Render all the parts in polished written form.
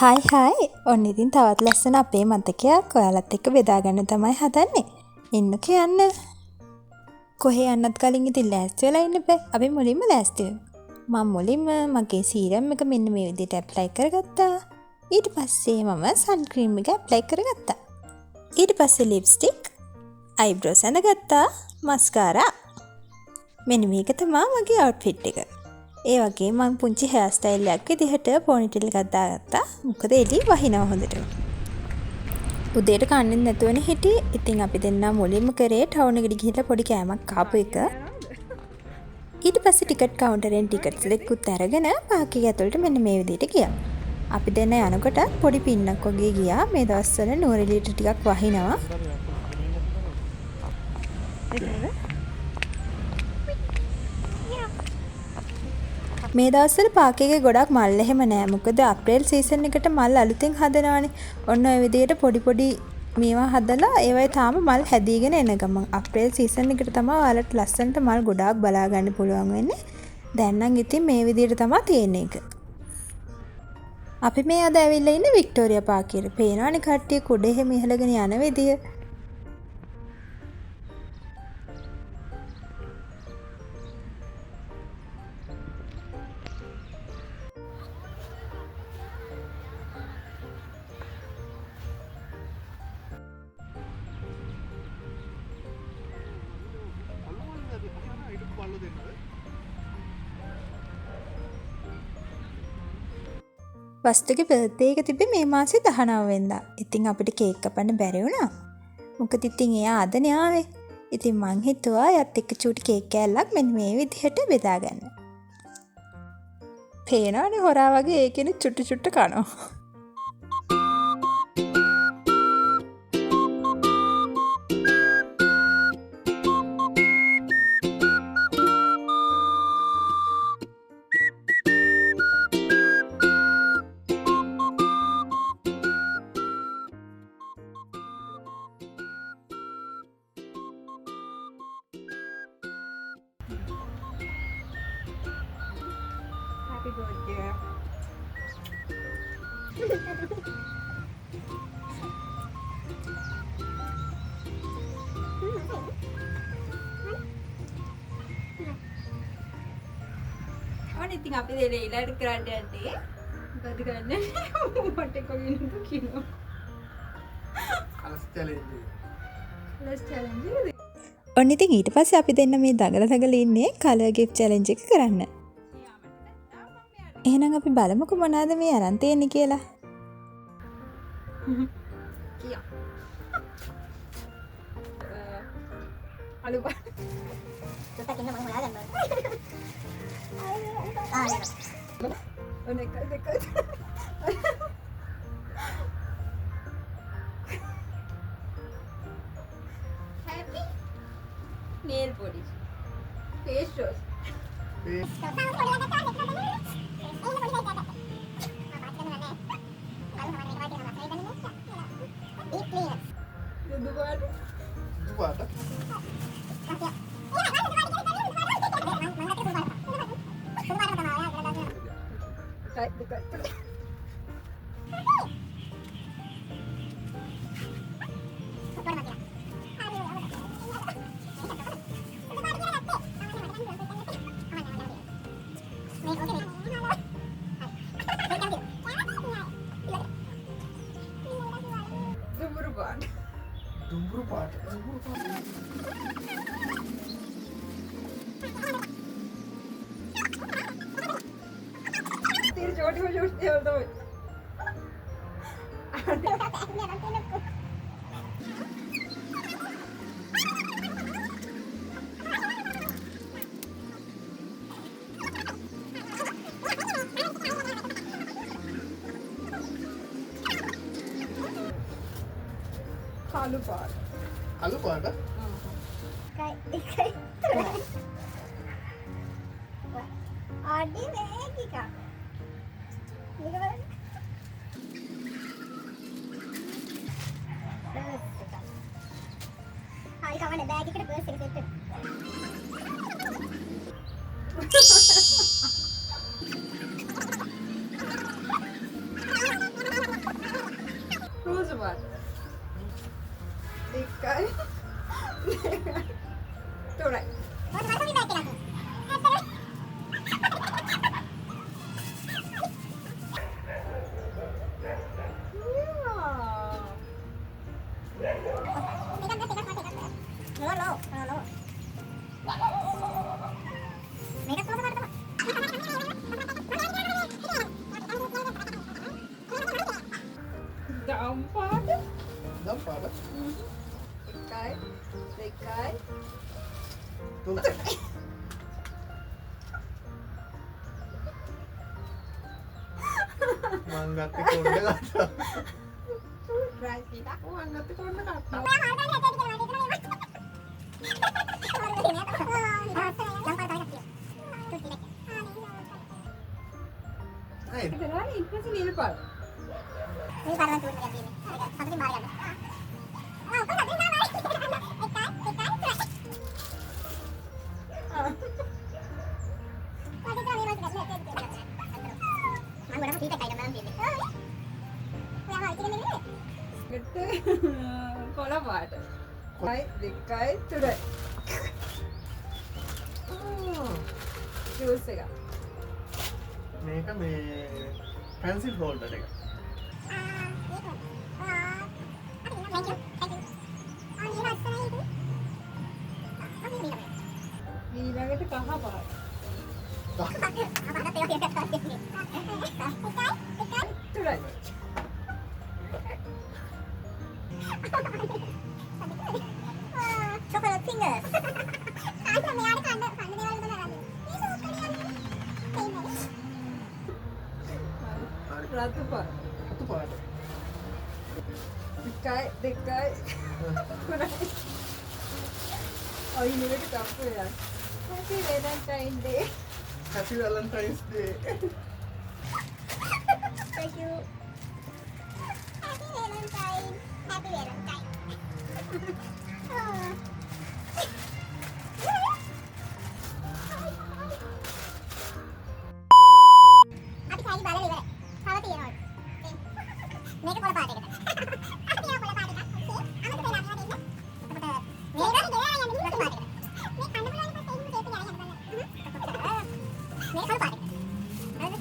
හයි ඔන්න ඉතින් තවත් ලස්සන අපේ මතකයක් ඔයාලත් එක්ක බෙදා ගන්න තමයි හදන්නේ. ඉන්න කියන්න. කොහේ යන්නත් කලින් ඉතින් ලෑස්ති වෙලා ඉන්න බෑ. අපි මුලින්ම ලෑස්ති වෙමු. මම මුලින්ම මගේ සීරම් එක මෙන්න මේ විදිහට ඇප්ලයි කරගත්තා. ඊට පස්සේ මම සන් ක්‍රීම් එක ඇප්ලයි කරගත්තා. ඊට පස්සේ ලිප්ස්ටික්, අයිබ්‍රෝස් ඇඳගත්තා, මස්කාරා. මෙන්න මේක තමයි මගේ අවුට්ෆිට් එක. ඒ වගේ මම පුංචි හෙයාර් ස්ටයිල් එකක් විදිහට පොනිටේල් එකක් දාගත්තා. මොකද එළි වහිනවා හොඳට. උදේට කන්නේ නැතුවනේ හිටියේ. ඉතින් අපි දෙන්නා මුලින්ම කරේ ටවුන් එකට ගිහිල්ලා පොඩි කෑමක් කාපු එක. ඊට පස්සේ ටිකට් කවුන්ටරෙන් ටිකට්ස් දෙකකුත් අරගෙන පාක් එක ඇතුළට මෙන්න මේ විදිහට ගියා. අපි දෙන්න යනකොට පොඩි පින්නක් වගේ ගියා. මේ දවස්වල නූරෙලියට ටිකක් වහිනවා. මේ දවස්වල පාක් එකේ ගොඩක් මල් එහෙම නෑ. මොකද අප්‍රේල් සීසන් එකට මල් අලුතෙන් හදනවානේ. ඔන්න ඔය විදිහට පොඩි මේවා හදලා ඒවයි තාම මල් හැදීගෙන එන ගමන් අප්‍රේල් සීසන් එකට තමයි ඔයාලට ලස්සනට මල් ගොඩාක් බලා ගන්න පුළුවන් වෙන්නේ. දැන් නම් ඉතින් මේ විදිහට තමයි තියෙන්නේ එක. අපි මේ අද ඇවිල්ලා ඉන්නේ වික්ටෝරියා පාර්කේ. පේනවනේ කට්ටිය කුඩ එහෙම ඉහළගෙන යන විදිය. වස්තුගේ බර්ත්ඩේ එක තිබ්බේ මේ මාසේ 19 වෙනිදා. ඉතින් අපිට කේක් කපන්න බැරි වුණා. මොකද ඉතින් එයා අදනේ ආවේ. ඉතින් මං හිතුවා එයාත් එක්ක චූටි කේක් කෑල්ලක් මෙන්න මේ විදිහට බෙදා ගන්න. පේනවනේ හොරා වගේ ඒකෙනේ චුට්ටු කනවා. Happy birthday. Awak ni tinggal apa dia ilah kerana dia. Bagi kerana mata kau ini tu kino. Alas challenge. Let's challenge. ඔන්න ඉතින් ඊට පස්සේ අපි දෙන්න මේ දගල ඉන්නේ කලර් ගිෆ්ට් චැලෙන්ජ් එක කරන්න. එහෙනම් අපි බලමුකෝ මොනවාද මේ අරන් තියෙන්නේ කියලා. කියා. අලු බා. Kita kena mengulur kan? Dekat. Happy nail polish. Face wash. Dua ada. Dekat. Dumbru part. तेरी छोटी हो तो आलू पार Alu part. Kai. Adi lagi kak. Ini kan? Hai kawan, bag kita bersih set. දෙකයි තුනයි. මොකද හරි බෑග් එකක්. දම් පාට. දම් පාට. එකයි දෙකයි තුනයි. මං ගත්තේ කොණ්ඩ ගත්තා. රයිස් එකක්. මං ගත්තේ කොණ්ඩ ගත්තා. අය එතනනේ ඉක්මස නිල් පාට. එකට කොළ පාට. එකයි දෙකයි තුනයි. ජූස් එක. මේක මේ පැන්සිල් හෝල්ඩර් එක. ඊළඟට කහ පාට. තුනයි. chocolate fingers. ආයෙත් මෙයාට කන්න දේවල් බලන්න. රතු පාට. අතු පාට. එකයි දෙකයි තුනයි. අයි නෙවෙයි කප්පු වෙලා. Happy Valentine Day. Happy Valentine's Day. Thank you. Happy Valentine. Happy Valentine. අපි සාලි බලලා ඉවරයි. තව තියෙනවා. මේක කොළ පාට එකද? අපි තියන කොළ පාට එකක්. අමතක වෙලා යනවා දෙන්න. එතකොට මේක දෙයා යන්නේ රතු පාට එකද? මේ කන්න පුළුවන් එකත් ඒක මේක යන්නේ බලන්න. මේක කොළ පාට එකද? හරිද?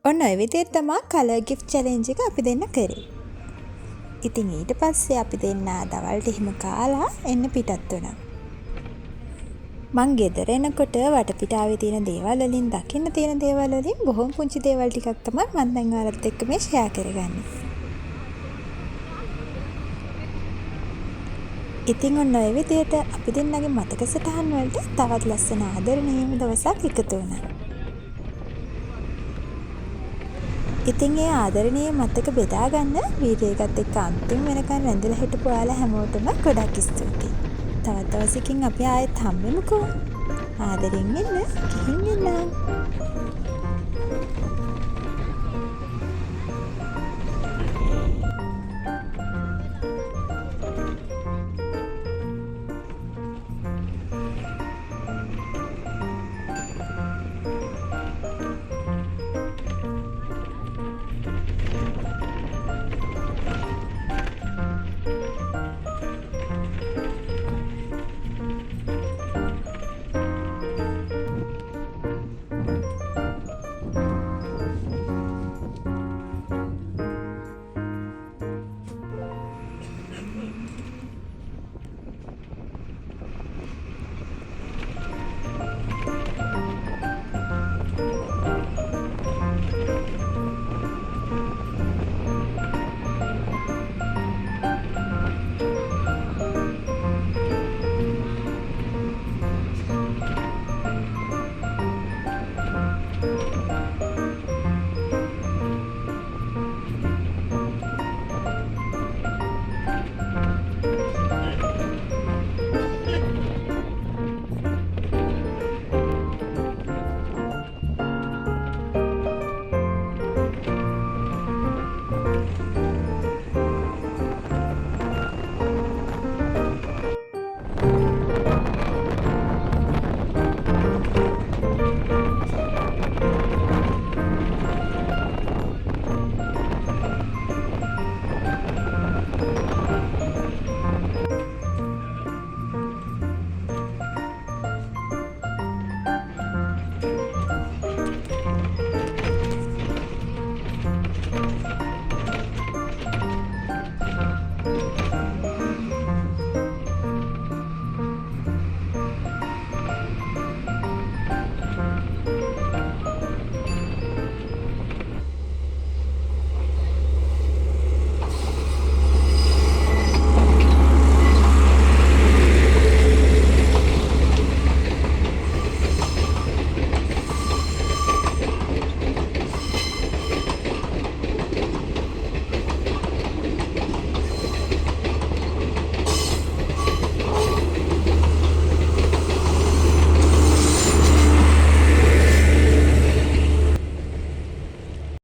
ඔන්න ඔය විදිහට තමා කලර් ගිෆ්ට් චැලෙන්ජ් එක අපි දෙන්න කරේ. ඉතින් ඊට පස්සේ අපි දෙන්න දවල්ට එහෙම කාලා එන්න පිටත් වුණා. මං ගෙදර එනකොට වටපිටාවේ තියෙන දේවල් වලින් දකින්න තියෙන දේවල් වලින් බොහොම පුංචි දේවල් ටිකක් තමයි මම දැන් ඔයාලත් එක්ක මේ ෂෙයා කරගන්නේ. ඉතින් ඔන්න ඔය විදිහට අපි දෙන්නගේ මතක සටහන් වලට තවත් ලස්සන ආදරණීය දවසක් එකතු වුණා. ඉතින් ඒ ආදරණීය මතක බෙදා ගන්න වීඩියෝ එකත් එක්ක අන්තිම වෙනකන් රැඳිලා හිටපු ඔයාලා හැමෝටම ගොඩක් ස්තුතියි. තවත් දවසකින් අපි ආයෙත් හම්බෙමුකෝ. ආදරෙන් ඉන්න. ගිහින් එන්න.